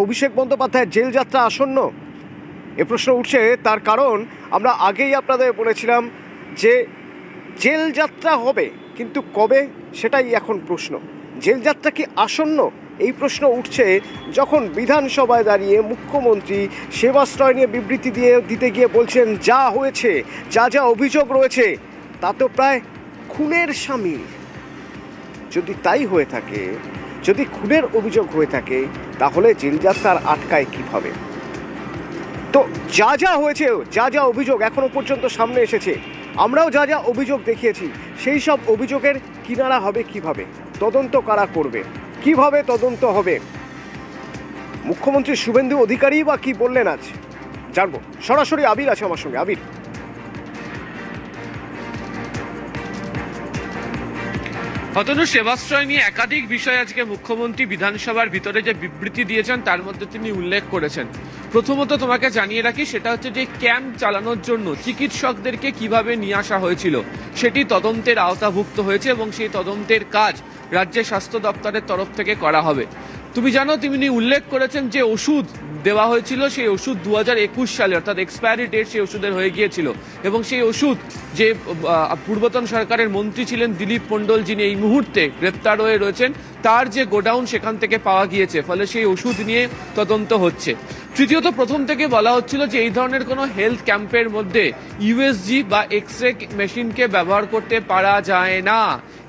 অভিষেক বন্দ্যোপাধ্যায়ের জেল যাত্রা আসন্ন এ প্রশ্ন উঠছে। তার কারণ আমরা আগেই আপনাদের বলেছিলাম যে জেল যাত্রা হবে, কিন্তু কবে সেটাই এখন প্রশ্ন। জেল যাত্রা কি আসন্ন এই প্রশ্ন উঠছে যখন বিধানসভায় দাঁড়িয়ে মুখ্যমন্ত্রী সেবাশ্রয় নিয়ে বিবৃতি দিতে গিয়ে বলছেন যা হয়েছে, যা যা অভিযোগ রয়েছে তা তো প্রায় খুনের সামিল। যদি তাই হয়ে থাকে, যদি খুনের অভিযোগ হয়ে থাকে, তাহলে জেলযাত্রার আটকায় কিভাবে? তো যা যা হয়েছে, যা যা অভিযোগ এখনো পর্যন্ত সামনে এসেছে, আমরাও যা যা অভিযোগ দেখিয়েছি, সেই সব অভিযোগের কিনারা হবে কিভাবে, তদন্ত কারা করবে, কিভাবে তদন্ত হবে, মুখ্যমন্ত্রী শুভেন্দু অধিকারী বা কি বললেন আজ জানবো। সরাসরি আবির আছে আমার সঙ্গে। আবির, অতনু, সেবাশ্রয় নিয়ে একাধিক বিষয় আজকে মুখ্যমন্ত্রী বিধানসভার ভিতরে যে বিবৃতি দিয়েছেন তার মধ্যে তিনি উল্লেখ করেছেন। প্রথমত তোমাকে জানিয়ে রাখি, সেটা হচ্ছে যে ক্যাম্প চালানোর জন্য চিকিৎসকদেরকে কিভাবে নিয়ে আসা হয়েছিল সেটি তদন্তের আওতাভুক্ত হয়েছে এবং সেই তদন্তের কাজ রাজ্যের স্বাস্থ্য দপ্তরের তরফ থেকে করা হবে। তুমি জানো, তিনি উল্লেখ করেছেন যে ওষুধ দেওয়া হয়েছিল, সেই ওষুধ 2021 সালে অর্থাৎ এক্সপায়ারি ডেট সেই ওষুধের হয়ে গিয়েছিল এবং সেই ওষুধ যে পূর্বতন সরকারের মন্ত্রী ছিলেন দিলীপ মণ্ডল, যিনি এই মুহূর্তে গ্রেপ্তার হয়ে রয়েছেন, তার যে গোডাউন সেখান থেকে পাওয়া গিয়েছে, ফলে সেই ওষুধ নিয়ে তদন্ত হচ্ছে। তৃতীয়ত, প্রথম থেকে বলা হচ্ছিল যে এই ধরনের কোনো হেলথ ক্যাম্পের মধ্যে ইউএসজি বা এক্স রে মেশিনকে ব্যবহার করতে পারা যায় না।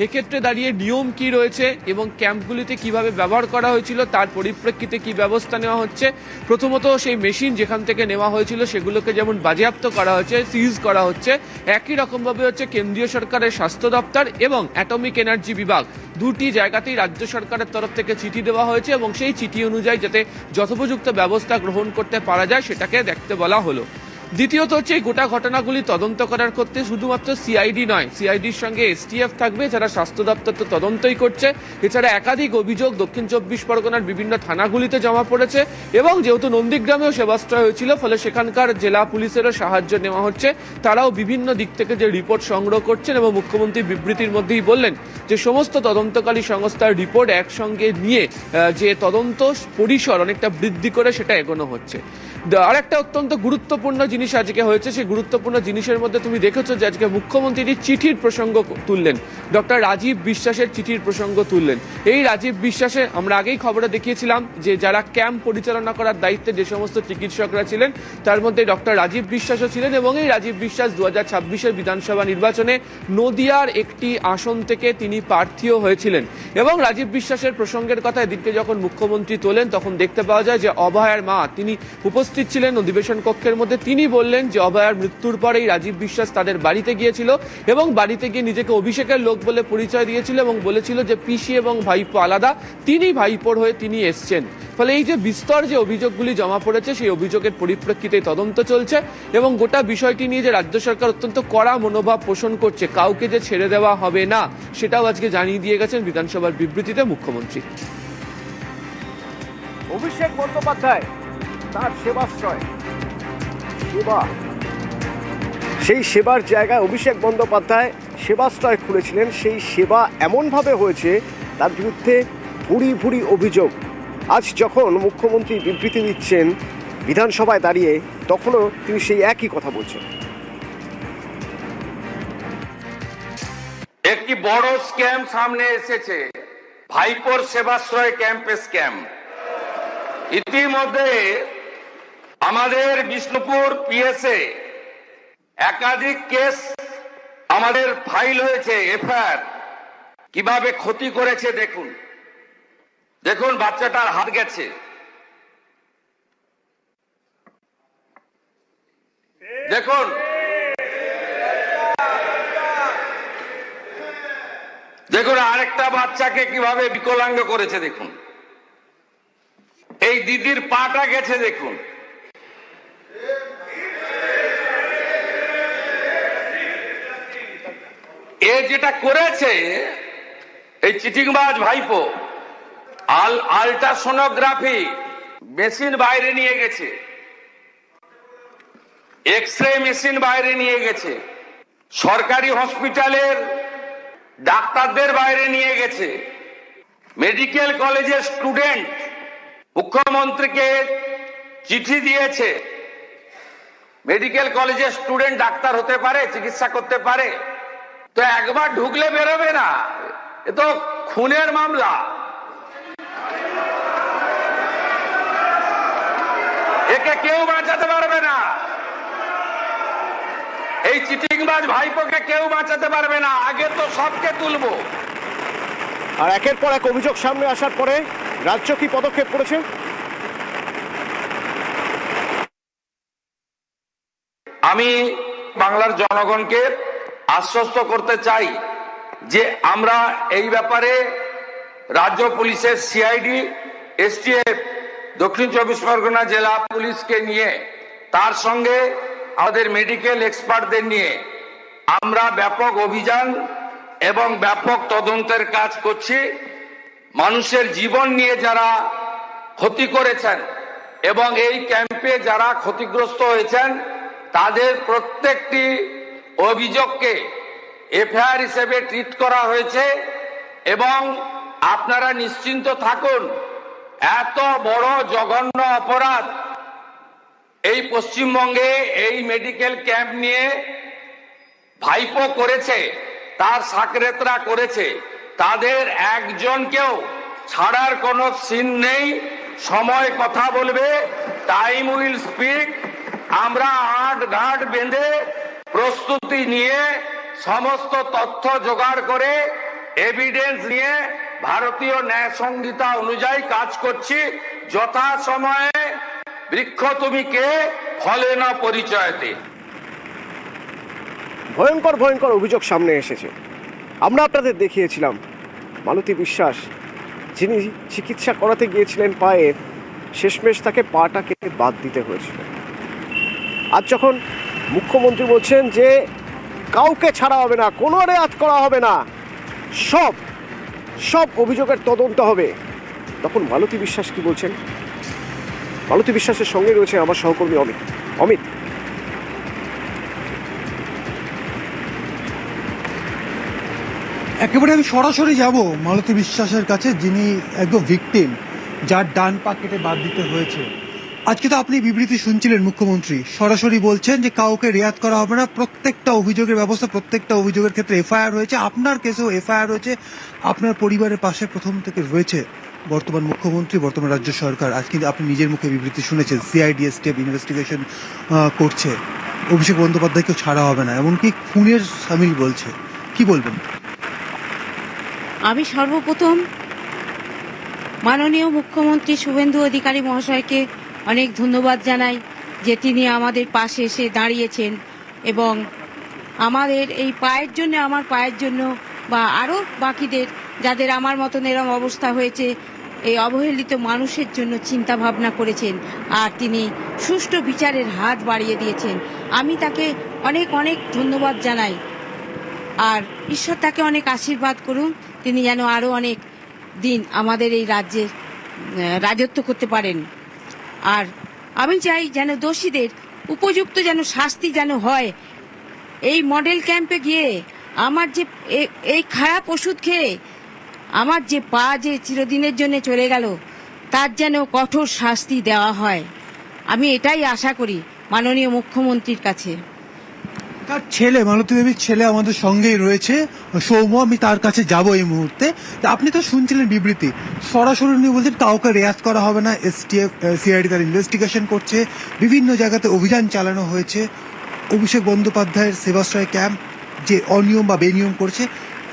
এক্ষেত্রে দাঁড়িয়ে নিয়ম কি রয়েছে এবং ক্যাম্পগুলিতে কিভাবে ব্যবহার করা হয়েছিল তার পরিপ্রেক্ষিতে কি ব্যবস্থা নেওয়া হচ্ছে। প্রথমত, সেই মেশিন যেখান থেকে নেওয়া হয়েছিল সেগুলোকে যেমন বাজেয়াপ্ত করা হচ্ছে, সিজ করা হচ্ছে, একই রকমভাবে হচ্ছে কেন্দ্রীয় সরকারের স্বাস্থ্য দপ্তর এবং অ্যাটমিক এনার্জি বিভাগ দুটি জায়গাতেই রাজ্য সরকারের তরফ থেকে চিঠি দেওয়া হয়েছে এবং সেই চিঠি অনুযায়ী যাতে যথোপযুক্ত ব্যবস্থা গ্রহণ করতে পারা যায় সেটাকে দেখতে বলা হলো। দ্বিতীয়ত হচ্ছে এই গোটা ঘটনাগুলি তদন্ত করার ক্ষেত্রে শুধুমাত্র সিআইডি নয়, সিআইডির সঙ্গে এসটিএফ থাকবে, যারা স্বাস্থ্য দপ্তর তো তদন্তই করছে। এছাড়া একাধিক অভিযোগ দক্ষিণ 24 পরগনার বিভিন্ন থানাগুলিতে জমা পড়েছে এবং যেহেতু নন্দীগ্রামেও সেবাশ্রয় হয়েছিল, ফলে সেখানকার জেলা পুলিশেরও সাহায্য নেওয়া হচ্ছে। তারাও বিভিন্ন দিক থেকে যে রিপোর্ট সংগ্রহ করছেন এবং মুখ্যমন্ত্রী বিবৃতির মধ্যেই বললেন যে সমস্ত তদন্তকারী সংস্থার রিপোর্ট একসঙ্গে নিয়ে যে তদন্ত পরিসর অনেকটা বৃদ্ধি করে সেটা এগোনো হচ্ছে। আর একটা অত্যন্ত গুরুত্বপূর্ণ জিনিস আজকে হয়েছে, সেই গুরুত্বপূর্ণ জিনিসের মধ্যে তুমি দেখেছো যে আজকে মুখ্যমন্ত্রী চিঠির প্রসঙ্গ তুললেন, ডক্টর রাজীব বিশ্বাসের চিঠির প্রসঙ্গ তুললেন। এই রাজীব বিশ্বাসে আমরা আগেই খবরে দেখিয়েছিলাম যে যারা ক্যাম্প পরিচালনা করার দায়িত্বে যে সমস্ত চিকিৎসকরা ছিলেন তার মধ্যে ডক্টর রাজীব বিশ্বাসও ছিলেন এবং এই রাজীব বিশ্বাস 2026-এর বিধানসভা নির্বাচনে নদিয়ার একটি আসন থেকে তিনি প্রার্থীও হয়েছিলেন। এবং রাজীব বিশ্বাসের প্রসঙ্গের কথা এদিকে যখন মুখ্যমন্ত্রী তোলেন তখন দেখতে পাওয়া যায় যে অভয়ার মা তিনি উপস্থিত ছিলেন অধিবেশন কক্ষের মধ্যে। তিনি বললেন যে অভয়ার মৃত্যুর পরেই রাজীব বিশ্বাস তাদের বাড়িতে গিয়েছিল এবং বাড়িতে গিয়ে নিজেকে অভিষেকের লোক বলে পরিচয় দিয়েছিল এবং বলেছিল যে পিসি এবং ভাইপো আলাদা, তিনি ভাইপোর হয়ে তিনি এসছেন। ফলে এই যে বিস্তর যে অভিযোগগুলি জমা পড়েছে সেই অভিযোগের পরিপ্রেক্ষিতে তদন্ত চলছে এবং গোটা বিষয়টি নিয়ে যে রাজ্য সরকার অত্যন্ত কড়া মনোভাব পোষণ করছে, কাউকে যে ছেড়ে দেওয়া হবে না, সেটাও আজকে জানিয়ে দিয়ে গেছেন বিধানসভার বিবৃতিতে মুখ্যমন্ত্রী। অভিষেক বন্দ্যোপাধ্যায় তার সেবাশ্রয়, সেবা, সেই সেবার জায়গায় অভিষেক বন্দ্যোপাধ্যায় সেবাশ্রয় খুলেছিলেন। সেই সেবা এমনভাবে হয়েছে তার বিরুদ্ধে ভুরি ভুরি অভিযোগ। আজ যখন মুখ্যমন্ত্রী বিবৃতি দিচ্ছেন বিধানসভায় দাঁড়িয়ে, তখনও তিনি সেই একই কথা বলছেন। একটি বড় স্ক্যাম সামনে এসেছে, ভাইপোর সেবাশ্রয় ক্যাম্পে স্ক্যাম। ইতিমধ্যে আমাদের বিষ্ণুপুর পিএসএ একাধিক কেস আমাদের ফাইল হয়েছে, এফআইআর। কিভাবে ক্ষতি করেছে দেখুন, দেখুন বাচ্চাটার হাত গেছে, দেখুন দেখুন আরেকটা বাচ্চাকে কিভাবে বিকলাঙ্গ করেছে, দেখুন এই দিদির পাটা গেছে, দেখুন এ যেটা করেছে এই চিটিংবাজ ভাইপো, আল্ট্রাসোনোগ্রাফি মেশিন বাইরে নিয়ে গেছে, এক্সরে মেশিন বাইরে নিয়ে গেছে, সরকারি হসপিটালের ডাক্তারদের বাইরে নিয়ে গেছে, মেডিকেল কলেজের স্টুডেন্ট মুখ্যমন্ত্রীকে চিঠি দিয়েছে। মেডিকেল কলেজের স্টুডেন্ট ডাক্তার হতে পারে, চিকিৎসা করতে পারে, তো একবার ঢুকলে বেরোবে না। এ তো খুনের মামলা। একে কেউ বাঁচাতে পারবে না। এই চিটিংবাজ ভাইপোকে কেউ বাঁচাতে পারবে না। আগে তো সবকে তুলবো। আর একের পর এক অভিযোগ সামনে আসার পরে রাজ্য কি পদক্ষেপ করেছে? আমি বাংলার জনগণকে আশ্বস্ত করতে চাই যে আমরা এই ব্যাপারে রাজ্য পুলিশের সিআইডি, এসটিএফ, দক্ষিণ চব্বিশ পরগনা জেলা পুলিশকে নিয়ে, তার সঙ্গে আমাদের মেডিকেল এক্সপার্টদের নিয়ে আমরা ব্যাপক অভিযান এবং ব্যাপক তদন্তের কাজ করছি। মানুষের জীবন নিয়ে যারা ক্ষতি করেছেন এবং এই ক্যাম্পে যারা ক্ষতিগ্রস্ত হয়েছেন তাদের প্রত্যেকটি অভিযোগকে এফআইআর হিসেবে ট্রিট করা হয়েছে। এবং আপনারা নিশ্চিন্ত থাকুন, এত বড় জঘন্য অপরাধ এই পশ্চিমবঙ্গে এই মেডিকেল ক্যাম্প নিয়ে ভাইপো করেছে, তার সাকরেতরা করেছে, তাদের একজনকেও ছাড়ার কোনো সিন নেই। সময় কথা বলবে, টাইম উইল স্পিক। আমরা আট ঘাট বেঁধে প্রস্তুতি নিয়ে সমস্ত তথ্য জোগাড় করে এভিডেন্স নিয়ে ভারতীয় ন্যায় সংহিতা অনুযায়ী কাজ করছি। যথা সময়ে বৃক্ষ তুমি কে, ফলে না পরিচয়তে। ভয়ঙ্কর ভয়ঙ্কর অভিযোগ সামনে এসেছে। আমরা আপনাদের দেখিয়েছিলাম মালতী বিশ্বাস, যিনি চিকিৎসা করাতে গিয়েছিলেন পায়ে, শেষমেশ তাকে পাটা কেটে বাদ দিতে হয়েছিল। আজ যখন মুখ্যমন্ত্রী বলছেন যে কাউকে ছাড়া হবে না, কোনো রেয়াত করা হবে না, সব অভিযোগের তদন্ত হবে, তখন মালতী বিশ্বাস কি বলছেন? মালতী বিশ্বাসের সঙ্গে রয়েছে আমার সহকর্মী অমিত। একেবারে আমি সরাসরি যাব মালতী বিশ্বাসের কাছে, যিনি একদম ভিকটিম, যার ডান পা কেটে বাদ দিতে হয়েছে। আজকে তো আপনি বিবৃতি শুনছিলেন, মুখ্যমন্ত্রী সরাসরি বলছেন যে কাউকে রেয়াত করা হবে না, প্রত্যেকটা অভিযোগের ব্যবস্থা, প্রত্যেকটা অভিযোগের ক্ষেত্রে এফআইআর হয়েছে, আপনার কেসেও এফআইআর হয়েছে, আপনার পরিবারের পাশে প্রথম থেকে রয়েছে বর্তমান মুখ্যমন্ত্রী, বর্তমান রাজ্য সরকার। আজ কিন্তু আপনি নিজের মুখে বিবৃতি শুনেছেন, সিআইডি স্টেপ ইনভেস্টিগেশন করছে, অভিষেক বন্দ্যোপাধ্যায়কেও ছাড়া হবে না, এমনকি খুনের সামিল বলছে। কি বলবেন? আমি সর্বপ্রথম মাননীয় মুখ্যমন্ত্রী শুভেন্দু অধিকারী মহাশয়কে অনেক ধন্যবাদ জানাই যে তিনি আমাদের পাশে এসে দাঁড়িয়েছেন এবং আমাদের এই পায়ের জন্য, আমার পায়ের জন্য বা আরও বাকিদের যাদের আমার মতন এরম অবস্থা হয়েছে, এই অবহেলিত মানুষের জন্য চিন্তা ভাবনা করেছেন আর তিনি সুষ্ঠু বিচারের হাত বাড়িয়ে দিয়েছেন। আমি তাকে অনেক অনেক ধন্যবাদ জানাই আর ঈশ্বর তাকে অনেক আশীর্বাদ করুন, তিনি যেন আরও অনেক দিন আমাদের এই রাজ্যে রাজত্ব করতে পারেন। আর আমি চাই যেন দোষীদের উপযুক্ত যেন শাস্তি যেন হয়। এই মডেল ক্যাম্পে গিয়ে আমার যে এই খারাপ ওষুধ খেয়ে আমার যে পা যে চিরদিনের জন্য চলে গেল, তার যেন কঠোর শাস্তি দেওয়া হয়। আমি এটাই আশা করি মাননীয় মুখ্যমন্ত্রীর কাছে। তার ছেলে, মালতী দেবীর ছেলে আমাদের সঙ্গেই রয়েছে, সৌম্য, আমি তার কাছে যাব এই মুহূর্তে। আপনি তো শুনছিলেন বিবৃতি, সরাসরি উনি বলছেন কাউকে রেয়াত করা হবে না, এসটিএফ সিআইডি তার ইনভেস্টিগেশন করছে, বিভিন্ন জায়গাতে অভিযান চালানো হয়েছে। অভিষেক বন্দ্যোপাধ্যায়ের সেবাশ্রয় ক্যাম্প যে অনিয়ম বা বেনিয়ম করছে,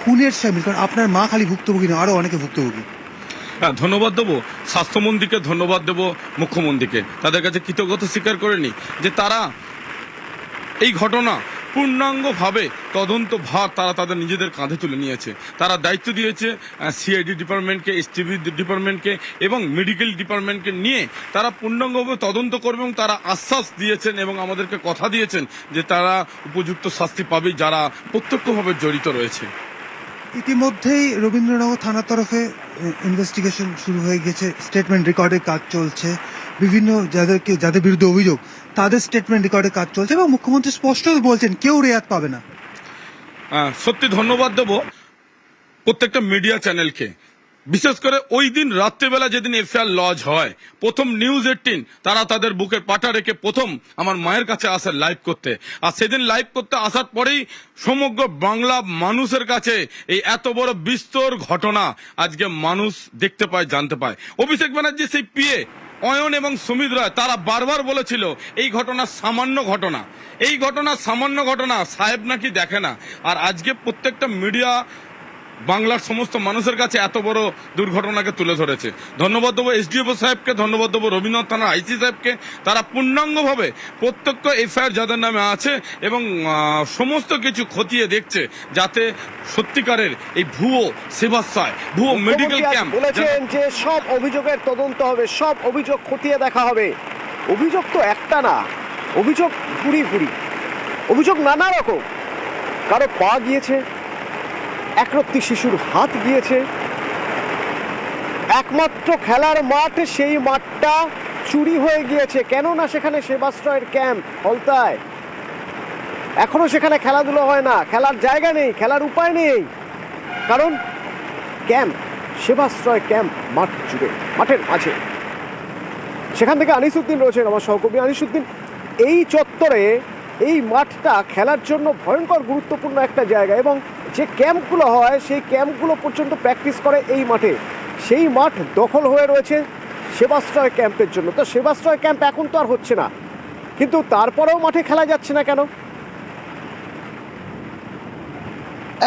খুনের সামিল, কারণ আপনার মা খালি ভুক্তভোগী না, আরো অনেকে ভুক্তভোগী। হ্যাঁ, ধন্যবাদ দেবো স্বাস্থ্যমন্ত্রীকে, ধন্যবাদ দেবো মুখ্যমন্ত্রীকে। তাদের কাছে কৃতজ্ঞতা স্বীকার করে নি যে তারা এই ঘটনা পূর্ণাঙ্গভাবে তদন্ত ভার তারা তাদের নিজেদের কাঁধে তুলে নিয়েছে। তারা দায়িত্ব দিয়েছে সিআইডি ডিপার্টমেন্টকে, এসটিভি ডিপার্টমেন্টকে এবং মেডিকেল ডিপার্টমেন্টকে নিয়ে তারা পূর্ণাঙ্গভাবে তদন্ত করবে এবং তারা আশ্বাস দিয়েছেন এবং আমাদেরকে কথা দিয়েছেন যে তারা উপযুক্ত শাস্তি পাবে যারা প্রত্যক্ষভাবে জড়িত রয়েছে। ইতিমধ্যেই রবীন্দ্রনগর থানার তরফে ইনভেস্টিগেশন শুরু হয়ে গেছে, স্টেটমেন্ট রেকর্ডের কাজ চলছে, বিভিন্ন যাদের বিরুদ্ধে অভিযোগ তাদের স্টেটমেন্ট রেকর্ডের কাজ চলছে এবং মুখ্যমন্ত্রী স্পষ্ট বলছেন কেউ রেয়াত পাবে না। সত্যি ধন্যবাদ দেবো প্রত্যেকটা মিডিয়া চ্যানেলকে, বিশেষ করে ওই দিন রাত্রেবেলা যেদিন এফআইআর লজ হয়, প্রথম নিউজ 18 তারা তাদের বুকের পাটা রেখে প্রথম আমার মায়ের কাছে আসে লাইভ করতে। আর সেদিন লাইভ করতে আসার পরেই সমগ্র বাংলা মানুষের কাছে এই এত বড় বিস্তর ঘটনা আজকে মানুষ দেখতে পায়, জানতে পায়। অভিষেক ব্যানার্জি সেই পিএ অয়ন এবং সুমিত রায় তারা বারবার বলেছিল এই ঘটনা সামান্য ঘটনা, এই ঘটনা সামান্য ঘটনা, সাহেব নাকি দেখে না। আর আজকে প্রত্যেকটা মিডিয়া বাংলার সমস্ত মানুষের কাছে এত বড় দুর্ঘটনাকে তুলে ধরেছে। ধন্যবাদ দেবো এসডিএফও সাহেবকে, ধন্যবাদ দেবো রবীন্দ্রনাথ থানার আইসি সাহেবকে। তারা পূর্ণাঙ্গভাবে প্রত্যেক এফআইআর যাদের নামে আছে এবং সমস্ত কিছু খতিয়ে দেখছে যাতে সত্যিকারের এই ভুয়ো সেবাশ্রয়, ভুয়ো মেডিকেল ক্যাম্প বলেছেন যে সব অভিযোগের তদন্ত হবে, সব অভিযোগ খতিয়ে দেখা হবে। অভিযোগ তো একটা না, অভিযোগ ভুরি ভুরি, অভিযোগ নানা রকম। কারো পা গিয়েছে, একরত্তি শিশুর হাত গিয়েছে, একমাত্র খেলার মাঠ সেই মাঠটা চুরি হয়ে গিয়েছে। কেননা সেখানে সেবাশ্রয়ের ক্যাম্প ফলতায়, এখনো সেখানে খেলাধুলো হয় না, খেলার জায়গা নেই, খেলার উপায় নেই, কারণ ক্যাম্প, সেবাশ্রয় ক্যাম্প মাঠ জুড়ে, মাঠের মাঝে। সেখান থেকে আনিসুদ্দিন রয়েছেন, আমার সহকর্মী আনিসুদ্দিন। এই চত্বরে এই মাঠটা খেলার জন্য ভয়ঙ্কর গুরুত্বপূর্ণ একটা জায়গা এবং যে ক্যাম্পগুলো হয় সেই ক্যাম্পগুলো পর্যন্ত প্র্যাকটিস করে এই মাঠে। সেই মাঠ দখল হয়ে রয়েছে সেবাশ্রয় ক্যাম্পের জন্য। তো সেবাশ্রয় ক্যাম্প এখন তো আর হচ্ছে না, কিন্তু তারপরেও মাঠে খেলা যাচ্ছে না কেন?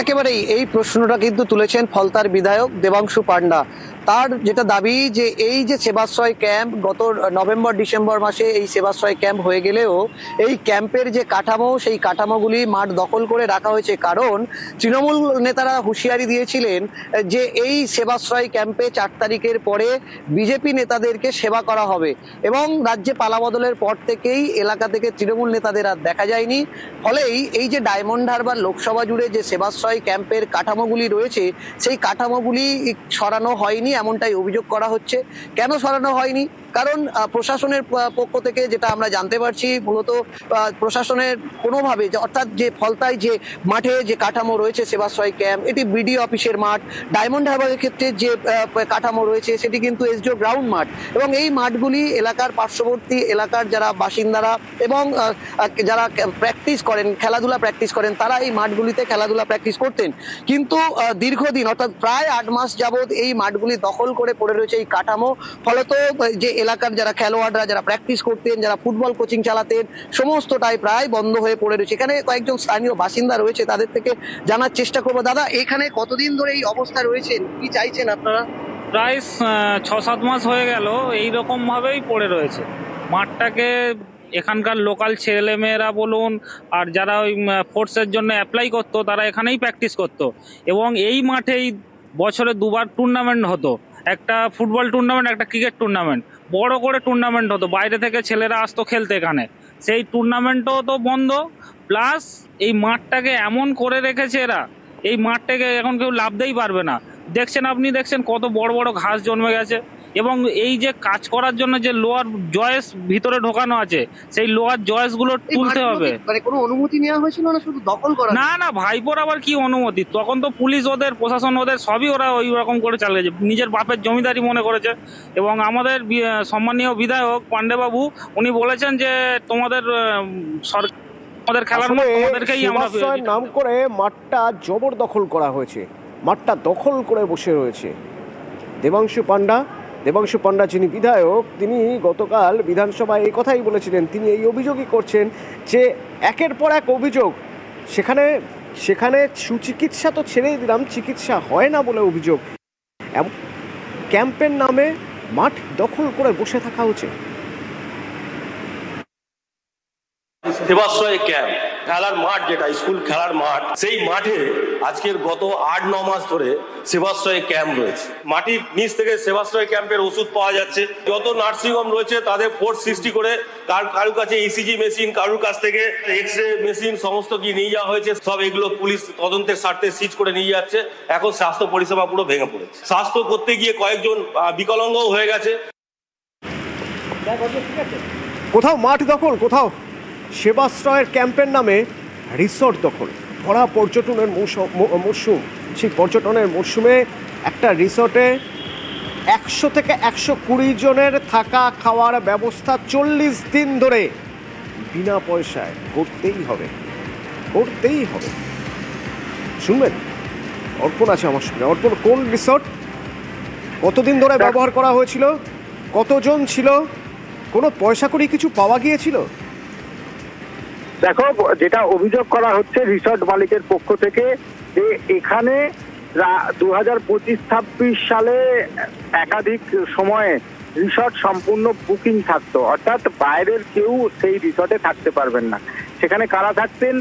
একেবারেই এই প্রশ্নটা কিন্তু তুলেছেন ফলতার বিধায়ক দেবাংশু পান্ডা। তার যেটা দাবি যে এই যে সেবাশ্রয় ক্যাম্প গত নভেম্বর ডিসেম্বর মাসে এই সেবাশ্রয় ক্যাম্প হয়ে গেলেও এই ক্যাম্পের যে কাঠামো, সেই কাঠামোগুলি মাঠ দখল করে রাখা হয়েছে। কারণ তৃণমূল নেতারা হুঁশিয়ারি দিয়েছিলেন যে এই সেবাশ্রয় ক্যাম্পে 4 তারিখের পরে বিজেপি নেতাদেরকে সেবা করা হবে এবং রাজ্যে পালাবদলের পর থেকেই এলাকা থেকে তৃণমূল নেতাদের আর দেখা যায়নি। ফলেই এই যে ডায়মন্ড হারবার লোকসভা জুড়ে যে সেবাশ্রয় ক্যাম্পের কাঠামোগুলি রয়েছে সেই কাঠামোগুলি সরানো হয়নি, এমনটাই অভিযোগ করা হচ্ছে। কেন সরানো হয়নি? কারণ প্রশাসনের পক্ষ থেকে যেটা আমরা জানতে পারছি, মূলত প্রশাসনের কোনোভাবে, অর্থাৎ যে ফলতায় যে মাঠে যে কাঠামো রয়েছে সেবাশ্রয় ক্যাম্প, এটি বিডিও অফিসের মাঠ। ডায়মন্ড হারবারের ক্ষেত্রে যে কাঠামো রয়েছে সেটি কিন্তু এসডিও গ্রাউন্ড মাঠ এবং এই মাঠগুলি এলাকার পার্শ্ববর্তী এলাকার যারা বাসিন্দারা এবং যারা প্র্যাকটিস করেন, খেলাধুলা প্র্যাকটিস করেন, তারা এই মাঠগুলিতে খেলাধুলা প্র্যাকটিস করতেন। কিন্তু দীর্ঘদিন অর্থাৎ প্রায় 8 মাস যাবৎ এই মাঠগুলি দখল করে পড়ে রয়েছে এই কাঠামো। ফলত যে এলাকার যারা খেলোয়াড়রা, যারা প্র্যাকটিস করতেন, যারা ফুটবল কোচিং চালাতেন, সমস্তটাই প্রায় বন্ধ হয়ে পড়ে রয়েছে। এখানে কয়েকজন স্থানীয় বাসিন্দা রয়েছে, তাদের থেকে জানার চেষ্টা করবো। দাদা, এখানে কতদিন ধরে এই অবস্থা রয়েছেন, কি চাইছেন আপনারা? প্রায় 6-7 মাস হয়ে গেল এইরকম ভাবেই পড়ে রয়েছে মাঠটাকে। এখানকার লোকাল ছেলেমেয়েরা বলুন আর যারা ওই ফোর্সের জন্য অ্যাপ্লাই করতো তারা এখানেই প্র্যাকটিস করতো এবং এই মাঠেই বছরে 2বার টুর্নামেন্ট হতো, একটা ফুটবল টুর্নামেন্ট, একটা ক্রিকেট টুর্নামেন্ট, বড় করে টুর্নামেন্ট হতো। বাইরে থেকে ছেলেরা আসতো খেলতে এখানে, সেই টুর্নামেন্টও তো বন্ধ। প্লাস এই মাঠটাকে এমন করে রেখেছে এরা, এই মাঠটাকে এখন কেউ লাভতেই পারবে না। দেখছেন, আপনি দেখছেন কত বড় বড় ঘাস জন্মে গেছে এবং এই যে কাজ করার জন্য যে লোহার জয়েস ভিতরে ঢোকানো আছে সেই লোহার জয়েস গুলো তুলতে হবে। মানে কোনো অনুমতি নেওয়া হয়েছিল না, শুধু দখল করা? না না, ভাইপোর আবার কি অনুমতি? তখন তো পুলিশ ওদের, প্রশাসন ওদের, সবই ওরা ওই রকম করে চালিয়েছে, নিজের বাপের জমিদারি মনে করেছে। এবং আমাদের সম্মানীয় বিধায়ক পান্ডেবাবু উনি বলেছেন যে তোমাদের সরকার, আমাদের খেলার মাঠ তোমাদেরকেই আমরা নাম করে মাঠটা জবরদখল করা হয়েছে, মাঠটা দখল করে বসে রয়েছে। দেবাংশু পান্ডা যিনি বিধায়ক, তিনি গতকাল বিধানসভায় এই কথাই বলেছিলেন। তিনি এই অভিযোগই করছেন যে একের পর এক অভিযোগ, সেখানে সুচিকিৎসা তো ছেড়েই দিলাম, চিকিৎসা হয় না বলে অভিযোগ। ক্যাম্পের নামে মাঠ দখল করে বসে থাকা হচ্ছে। সেবাশ্রয় ক্যাম্প, খেলার মাঠ, যেটা স্কুল খেলার মাঠ, সেই মাঠে আজকের গত 8-9 মাস ধরে সেবাশ্রয় ক্যাম্প রয়েছে। মাটির নিচ থেকে সেবাশ্রয় ক্যাম্পের ওষুধ পাওয়া যাচ্ছে। যত নার্সিংহোম রয়েছে তাদের ফোর্স সৃষ্টি করে কারুর কাছে ইসিজি মেশিন, কারুর কাছ থেকে এক্সরে মেশিন, সমস্ত কি নিয়ে যাওয়া হয়েছে। সব এগুলো পুলিশ তদন্তের স্বার্থে সিজ করে নিয়ে যাচ্ছে। এখন স্বাস্থ্য পরিষেবা পুরো ভেঙে পড়েছে। স্বাস্থ্য করতে গিয়ে কয়েকজন বিকলাঙ্গও হয়ে গেছে। কোথাও মাঠ দখল, কোথাও সেবাশ্রয়ের ক্যাম্পের নামে রিসোর্ট দখল। ভরা পর্যটনের মরশুম, সেই পর্যটনের মরশুমে একটা রিসোর্টে 100 থেকে 120 জনের থাকা খাওয়ার ব্যবস্থা 40 দিন ধরে বিনা পয়সায় করতেই হবে। শুনবেন, অর্পণ আছে আমার সঙ্গে। অর্পণ, কোন রিসর্ট, কতদিন ধরে ব্যবহার করা হয়েছিল, কতজন ছিল, কোনো পয়সা করে কিছু পাওয়া গিয়েছিল? দেখো, যেটা অভিযোগ করা হচ্ছে রিসর্ট মালিকের পক্ষ থেকে, যে এখানে 2025-26 সালে একাধিক সময়ে রিসর্ট সম্পূর্ণ বুকিং থাকতো, অর্থাৎ বাইরের কেউ সেই রিসর্টে থাকতে পারবেন না। সেখানে কারা থাকতেন?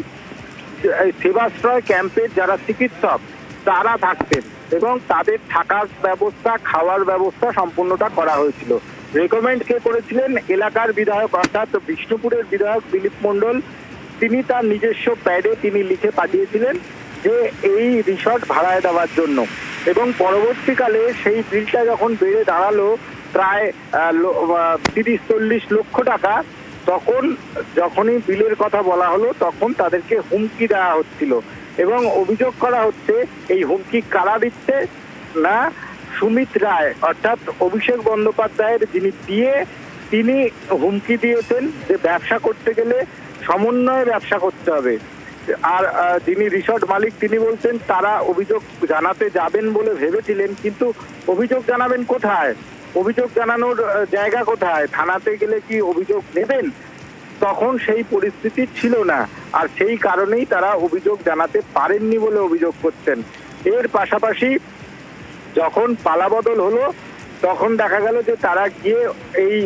সেবাশ্রয় ক্যাম্পের যারা চিকিৎসক তারা থাকতেন, এবং তাদের থাকার ব্যবস্থা, খাওয়ার ব্যবস্থা সম্পূর্ণটা করা হয়েছিল। রেকমেন্ড কে করেছিলেন? এলাকার বিধায়ক, অর্থাৎ বিষ্ণুপুরের বিধায়ক দিলীপ মণ্ডল। তিনি তার নিজস্ব প্যাডে তিনি লিখে পাঠিয়েছিলেন যে এই রিসর্ট ভাড়ায় দেওয়ার জন্য, এবং পরবর্তীকালে সেই বিলটা যখন বেড়ে দাঁড়ালো প্রায় 30-40 লক্ষ টাকা, তখন যখনই বিলের কথা বলা হলো তখন তাদেরকে হুমকি দেওয়া হচ্ছিল, এবং অভিযোগ করা হচ্ছে এই হুমকি কারা দিচ্ছে না, সুমিত রায় অর্থাৎ অভিষেক বন্দ্যোপাধ্যায়ের যিনি দিয়ে, তিনি হুমকি দিয়েছেন যে ব্যবসা করতে গেলে সমন্বয়ে ব্যবসা করতে হবে। আর যিনি রিসর্ট মালিক তিনি বলছেন তারা অভিযোগ জানাতে যাবেন বলে ভেবেছিলেন, কিন্তু অভিযোগ জানাবেন কোথায়? অভিযোগ জানানোর জায়গা কোথায়? থানাতে গেলে কি অভিযোগ নেবেন? তখন সেই পরিস্থিতি ছিল না, আর সেই কারণেই তারা অভিযোগ জানাতে পারেননি বলে অভিযোগ করছেন। এর পাশাপাশি যখন পালাবদল হলো তখন দেখা গেল যে তারা গিয়ে এই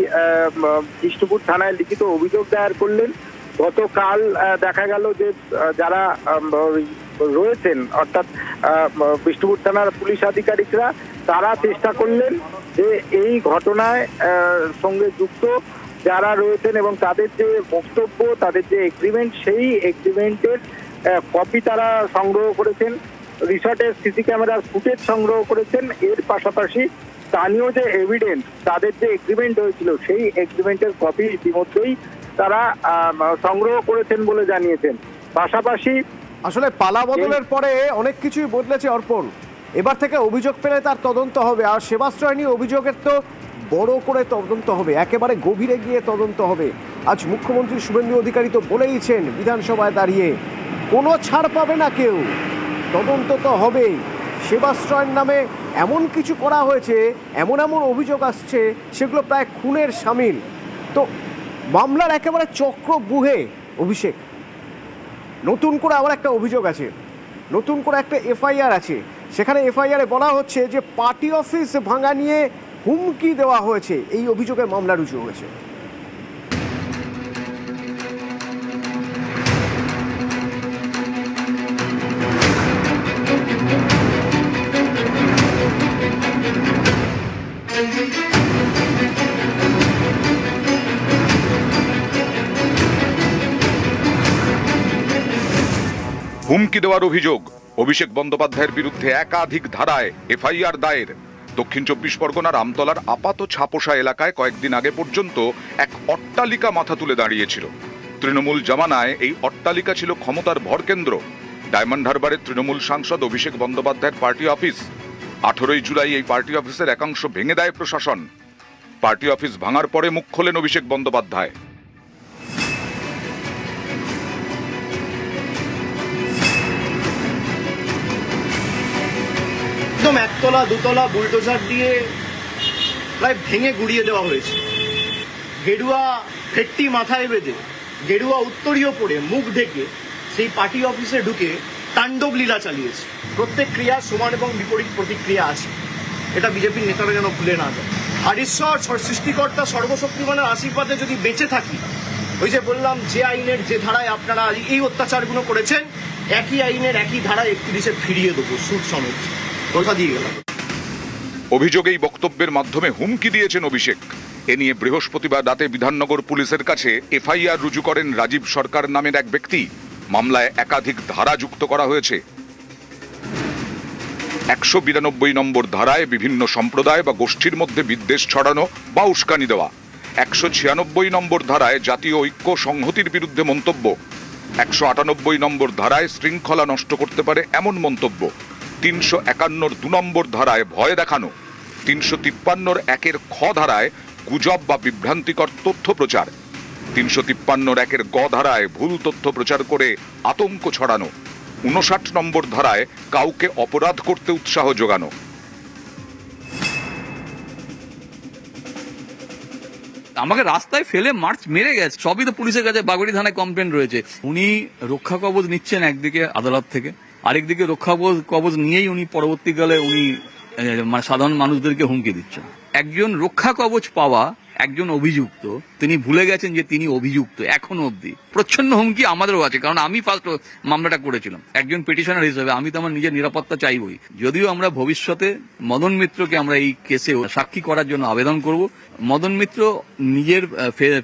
বিষ্ণুপুর থানায় লিখিত অভিযোগ দায়ের করলেন। গতকাল দেখা গেল যে যারা রয়েছেন অর্থাৎ বিষ্ণুপুর থানার পুলিশ আধিকারিকরা তারা চেষ্টা করলেন যে এই ঘটনায় সঙ্গে যুক্ত যারা রয়েছেন এবং তাদের যে বক্তব্য, তাদের যে এগ্রিমেন্ট, সেই এগ্রিমেন্টের কপি তারা সংগ্রহ করেছেন, রিসর্টের সিসি ক্যামেরার ফুটেজ সংগ্রহ করেছেন। এর পাশাপাশি স্থানীয় যে এভিডেন্স, তাদের যে এগ্রিমেন্ট হয়েছিল সেই এগ্রিমেন্টের কপি ইতিমধ্যেই তারা সংগ্রহ করেছেন বলে জানিয়েছেন। পাশাপাশি আসলে পালা বদলের পরে অনেক কিছুই বদলেছে অর্পণ। এবার থেকে অভিযোগ পেলে তার তদন্ত হবে, আর সেবাশ্রয় নিয়ে অভিযোগের তো বড় করে তদন্ত হবে, একেবারে গভীরে গিয়ে তদন্ত হবে। আজ মুখ্যমন্ত্রী শুভেন্দু অধিকারী তো বলেইছেন বিধানসভায় দাঁড়িয়ে, কোনো ছাড় পাবে না কেউ, তদন্ত তো হবেই। সেবাশ্রয়ের নামে এমন কিছু করা হয়েছে, এমন অভিযোগ আসছে সেগুলো প্রায় খুনের শামিল। তো মামলার একেবারে চক্রব্যূহে অভিষেক, নতুন করে আবার একটা অভিযোগ আছে, নতুন করে একটা এফআইআর আছে। সেখানে এফআইআরে বলা হচ্ছে যে পার্টি অফিস ভাঙা নিয়ে হুমকি দেওয়া হয়েছে, এই অভিযোগে মামলা রুজু হয়েছে। হুমকি দেওয়ার অভিযোগ, অভিষেক বন্দ্যোপাধ্যায়ের বিরুদ্ধে একাধিক ধারায় এফআইআর দায়ের। দক্ষিণ 24 পরগনার আমতলার আপাত ছাপোষা এলাকায় কয়েকদিন আগে পর্যন্ত এক অট্টালিকা মাথা তুলে দাঁড়িয়েছিল। তৃণমূল জামানায় এই অট্টালিকা ছিল ক্ষমতার ভরকেন্দ্র। ডায়মন্ড হারবারের তৃণমূল সাংসদ অভিষেক বন্দ্যোপাধ্যায়ের পার্টি অফিস। 18 জুলাই এই পার্টি অফিসের একাংশ ভেঙে দেয় প্রশাসন। পার্টি অফিস ভাঙার পরে মুখ খোলেন অভিষেক বন্দ্যোপাধ্যায়। একদম একতলা দুতলা বুলডোজার দিয়ে প্রায় ভেঙে গুড়িয়ে দেওয়া হয়েছে। গেরুয়া ভেট্টি মাথায় বেঁধে, গেরুয়া উত্তরীয় পরে, মুখ ঢেকে সেই পার্টি অফিসে ঢুকে তাণ্ডব লীলা চালিয়েছে। প্রত্যেক ক্রিয়া সমান এবং বিপরীত প্রতিক্রিয়া আছে, এটা বিজেপির নেতারা যেন ভুলে না যায়। আর ঈশ্বর সৃষ্টিকর্তা সর্বশক্তিমানের আশীর্বাদে যদি বেঁচে থাকি, ওই যে বললাম যে আইনের যে ধারায় আপনারা এই অত্যাচারগুলো করেছেন, একই আইনের একই ধারায় 31-এ ফিরিয়ে দেবো, সুদ সমেত, কথা দিয়ে গেলাম। অভিযোগেই বক্তব্যের মাধ্যমে হুমকি দিয়েছেন অভিষেক। এ নিয়ে বৃহস্পতিবার রাতে বিধাননগর পুলিশের কাছে এফআইআর রুজু করেন রাজীব সরকার নামের এক ব্যক্তি। মামলায় একাধিক ধারা যুক্ত করা হয়েছে। 192 নম্বর ধারায় বিভিন্ন সম্প্রদায় বা গোষ্ঠীর মধ্যে বিদ্বেষ ছড়ানো বা উস্কানি দেওয়া। 196 নম্বর ধারায় জাতীয় ঐক্য সংহতির বিরুদ্ধে মন্তব্য। 198 নম্বর ধারায় শৃঙ্খলা নষ্ট করতে পারে এমন মন্তব্য। 351 2 নম্বর ধারায় ভয় দেখানো। 353 একের খ ধারায় গুজব বা বিভ্রান্তিকর তথ্য প্রচার, 353 একের গ ধারায় ভুল তথ্য প্রচার করে আতঙ্ক ছড়ানো, 59 নম্বর ধারায় কাউকে অপরাধ করতে উৎসাহ যোগানো। আমাকে রাস্তায় ফেলে মার্চ মেরে গেছে, সবই তো পুলিশের কাছে বাগুড়ি থানায় কমপ্লেন রয়েছে। উনি রক্ষা কবচ নিচ্ছেন একদিকে আদালত থেকে, আরেকদিকে রক্ষা কবচ নিয়েই উনি পরবর্তীকালে উনি মানে সাধারণ মানুষদেরকে হুমকি দিচ্ছেন। একজন রক্ষা কবচ পাওয়া একজন অভিযুক্ত, তিনি ভুলে গেছেন যে তিনি অভিযুক্ত এখনো অবধি। প্রচ্ছন্ন হুমকি আমাদেরও আছে, কারণ আমি ফার্স্ট মামলাটা করেছিলাম একজন পিটিশনার হিসেবে। আমি তো আমার নিজের নিরাপত্তা চাইবই। যদিও আমরা ভবিষ্যতে মদন মিত্রকে আমরা এই কেসে সাক্ষী করার জন্য আবেদন করব। মদন মিত্র নিজের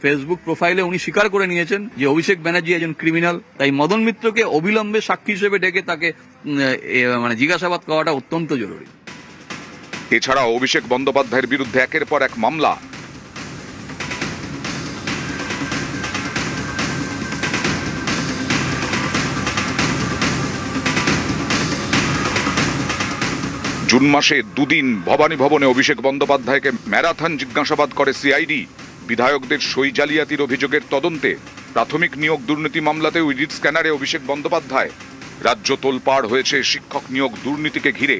ফেসবুক প্রোফাইলে উনি স্বীকার করে নিয়েছেন যে অভিষেক ব্যানার্জি একজন ক্রিমিনাল। তাই মদন মিত্রকে অবিলম্বে সাক্ষী হিসেবে ডেকে তাকে মানে জিজ্ঞাসাবাদ করাটা অত্যন্ত জরুরি। এছাড়াও অভিষেক বন্দ্যোপাধ্যায়ের বিরুদ্ধে একের পর এক মামলা। জুন মাসে দুদিন ভবানী ভবনে অভিষেক বন্দ্যোপাধ্যায়কে ম্যারাথন জিজ্ঞাসাবাদ করে সিআইডি। বিধায়কদের সই জালিয়াতির অভিযোগের তদন্তে প্রাথমিক নিয়োগ দুর্নীতি মামলাতেও ইডির স্ক্যানারে অভিষেক বন্দ্যোপাধ্যায়। রাজ্য তোলপাড় হয়েছে শিক্ষক নিয়োগ দুর্নীতিকে ঘিরে।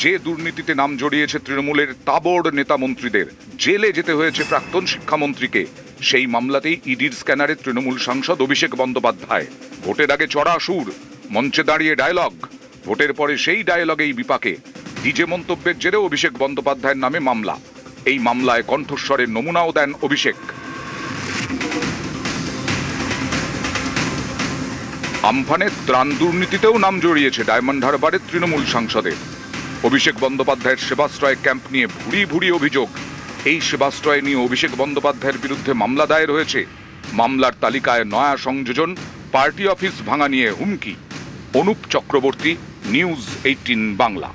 যে দুর্নীতিতে নাম জড়িয়েছে তৃণমূলের তাবড় নেতা মন্ত্রীদের, জেলে যেতে হয়েছে প্রাক্তন শিক্ষামন্ত্রীকে, সেই মামলাতেই ইডির স্ক্যানারে তৃণমূল সাংসদ অভিষেক বন্দ্যোপাধ্যায়। ভোটের আগে চড়া সুর, মঞ্চে দাঁড়িয়ে ডায়লগ, ভোটের পরে সেই ডায়লগেই বিপাকে। ডিজে মন্তব্যের জেরে অভিষেক বন্দ্যোপাধ্যায়ের নামে মামলা। এই মামলায় কণ্ঠস্বরের নমুনাও দেন অভিষেক। আমফানের ত্রাণ দুর্নীতিতেও নাম জড়িয়েছে ডায়মন্ড হারবারের তৃণমূল সাংসদের। অভিষেক বন্দ্যোপাধ্যায়ের সেবাশ্রয় ক্যাম্প নিয়ে ভুরি ভুরি অভিযোগ। এই সেবাশ্রয় নিয়ে অভিষেক বন্দ্যোপাধ্যায়ের বিরুদ্ধে মামলা দায়ের হয়েছে। মামলার তালিকায় নয়া সংযোজন, পার্টি অফিস ভাঙা নিয়ে হুমকি। অনুপ চক্রবর্তী, নিউজ 18 বাংলা।